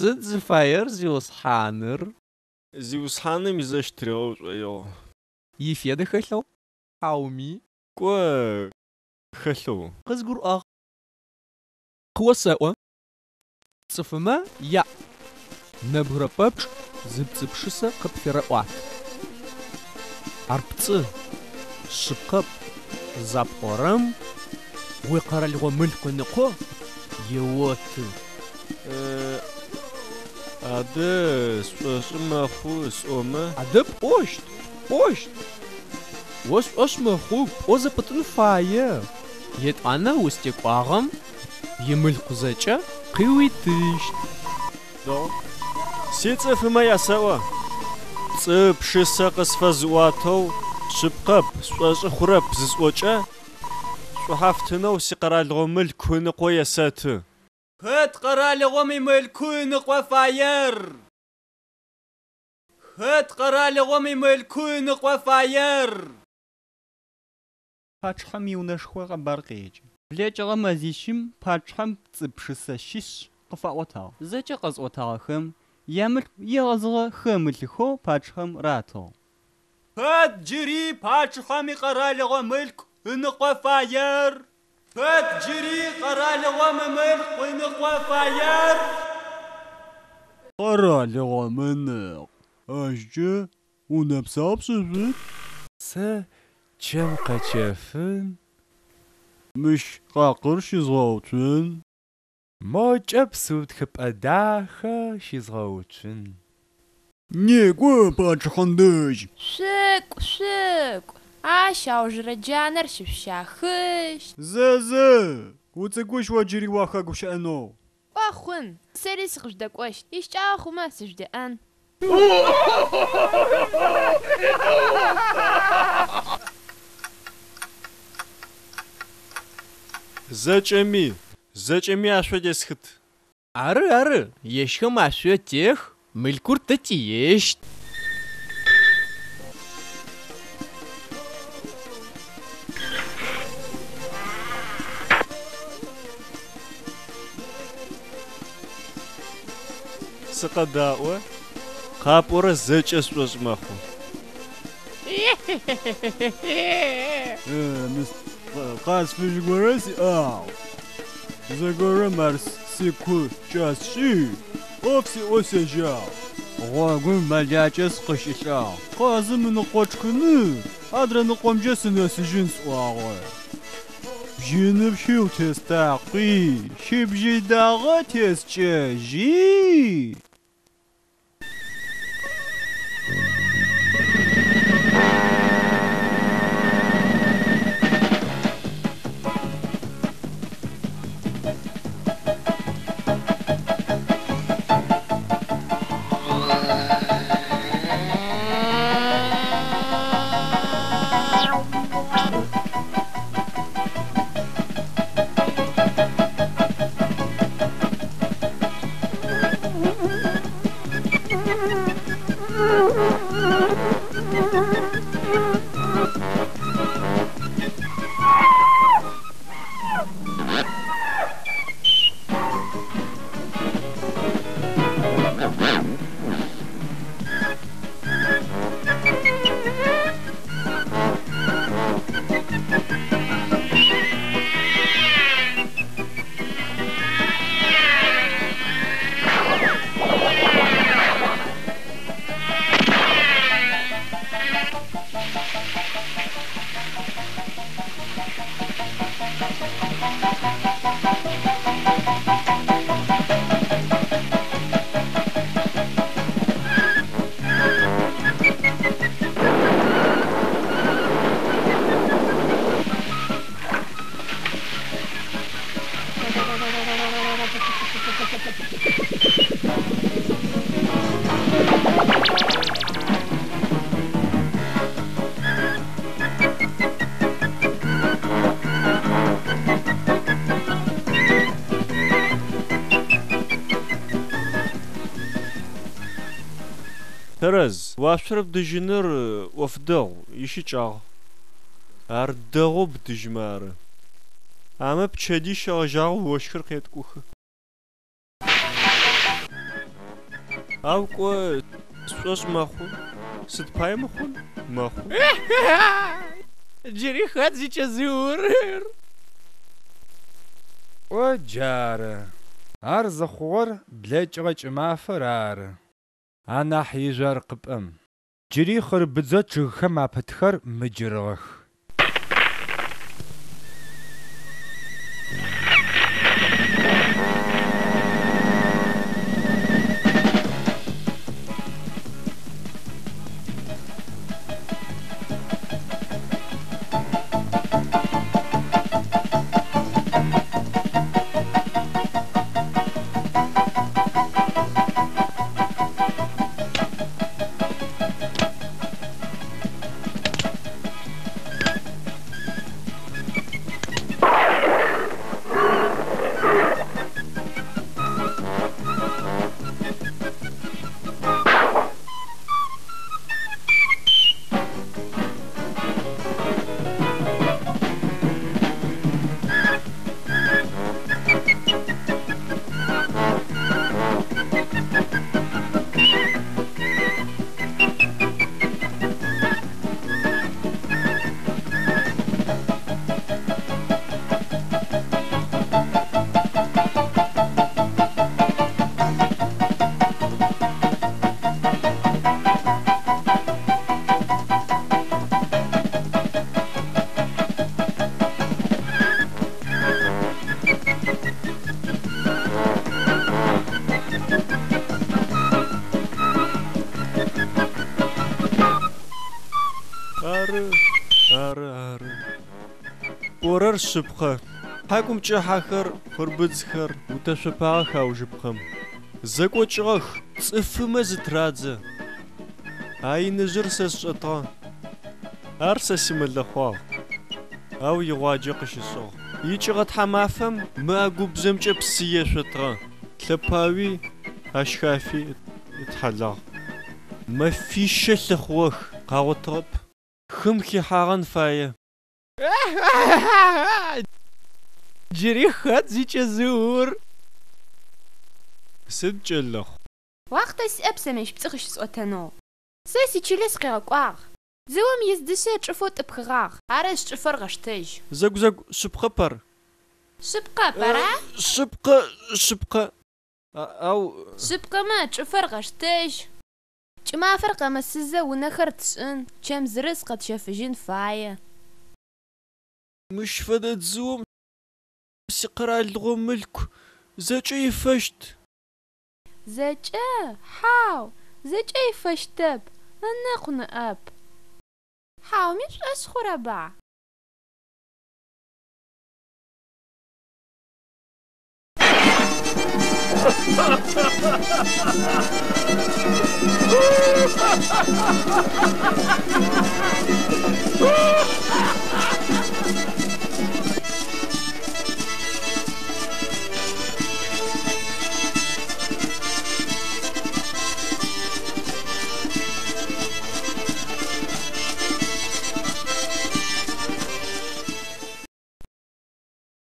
Сыд зыфаер зиусхьаныр? Зиусхьаным изэщтыригъэу шӏоигъу. Ифеды хэлъэу? Хьауми? Кӏо хэлъэу. Къызгурыӏуагъ. Къыосэӏо. Цӏыфымэ я. Нэбгырэ пэпчъ зыпцӏыпшысэ къыпферэӏуат. Арпцӏы, шъыпкъэп, запхъорэм уикъэралыгъо мылъку ныкъо еоты. Адэ сшӏошӏы мэхъу сӏомэ. Адэ пӏощт. Ос мэхъу пӏо зэпытын фае. Етӏуанэ устекӏуагъэм имылъку зэкӏэ къыуитыщт. Сицӏыфымэ ясэӏо. Цӏы пшысэ къысфэзыӏуатэу шъыпкъэп сшӏошӏы хъурэп зысӏокӏэ шӏухьафтынэу сикъэралыгъо мылъку ныкъо есэты. Хэт къэралыгъом имылъку ныкъо фаер? Хэт къэралыгъом имылъку ныкъо фаер? Пачхъэм иунэшхо къэбаркъекӏы. Блэкӏыгъэ мэзищым пачхъэм цӏыпшысэ щыщ къыфаӏотагъ. Зэкӏэ къэзӏотагъэхэм ямылъ егъэзыгъэ хэмылъыхэу пачхъэм ратыгъ. Хэт джыри пачхъэм икъэралыгъо мылъку ныкъо фаер? Хэт джыри къэралыгъом мылъку ныкъо фаер? Къэралыгъо мыныкъу. Ажкӏэ унэпсагъ пшӏышъут. Сэ чем къэчэфын. Мыщ къакъыр щызгъэуцун. Мокӏэ псыутхыпӏэ дахэ щизгъэуцун. Некӏо пачхъэм дэжь. Шъукӏу. Ащ аужрэ джанэр щыпщахыщт. Зэ. Уцӏыкӏущ о джыри уахэгущыӏэнэу. Ӏуахъун. Сэри сыкъыждэкӏощт. Ищыкӏагъэ хъумэ сыждэӏэн. Зэкӏэми ашъо десхыт. Ары, ещхэм ашъо тех, мылъкур тэ тиещт. Сыкъэдаӏо, къапӏорэ зэкӏэ сшӏошӏ мэхъу. Къасфыжьыгорэ сиӏагъ. Зэгорэм ар сику кӏасщи. Ӏоф сиӏосэжьагъ. Гъуэгум мэлакӏэ сыкъыщилъагъ. Къазым ныкъокӏкыны. Адрэ ныкъомкӏэ сынэсыжьын сӏуагъэ. Бжьыныфхьыу тестакъи. Щыбжьыдагъэ тескӏэжьи. Тэрэз, уашъор бдыжьыныр ӏоф дэгъу, ищыкӏагъ. Ар дэгъоу бдыжьмэ ары. Амэ пчэди щэгъэжьагъэу ощхэр къеткӏухы. أو كو سوش مخو ست باي مخون مخو جري خد زيچ زور او جاره ار زخور بلچغ چمافر ار انا حيجر قبم جري خر بزو چخما پتخر مجرغ ورر شبخة حكم جحخر خربزخر وتشبع خوجبخم زكو جخ صفمة زترادزة هاي نجر سشطا أرسس ملخوا أو يواجقش الصو يجغت حمافم ما أقوب زمج بسية شطرا تلباوي أشخافي اتحلا ما في شلخوخ قاوطرب خمخي حارن فاية جري خد زيچ زور سجلخ وقت أبسمش بتغش سوتنو سيسي تشيلس قاق زوم يزدسه تشفوت بخغاغ عرش تشفر غشتج زق شبخبر شبقة برا شبقة أو شبقة ما تشفر غشتج ما فرق مسزة ونخر تسن كم زرس قد شفجين فاية مش فدت زوم سقرا اللغو ملك زاجا يفشت زاجا حاو زاجا يفشتب أنا قنا أب حاو مش أسخر باع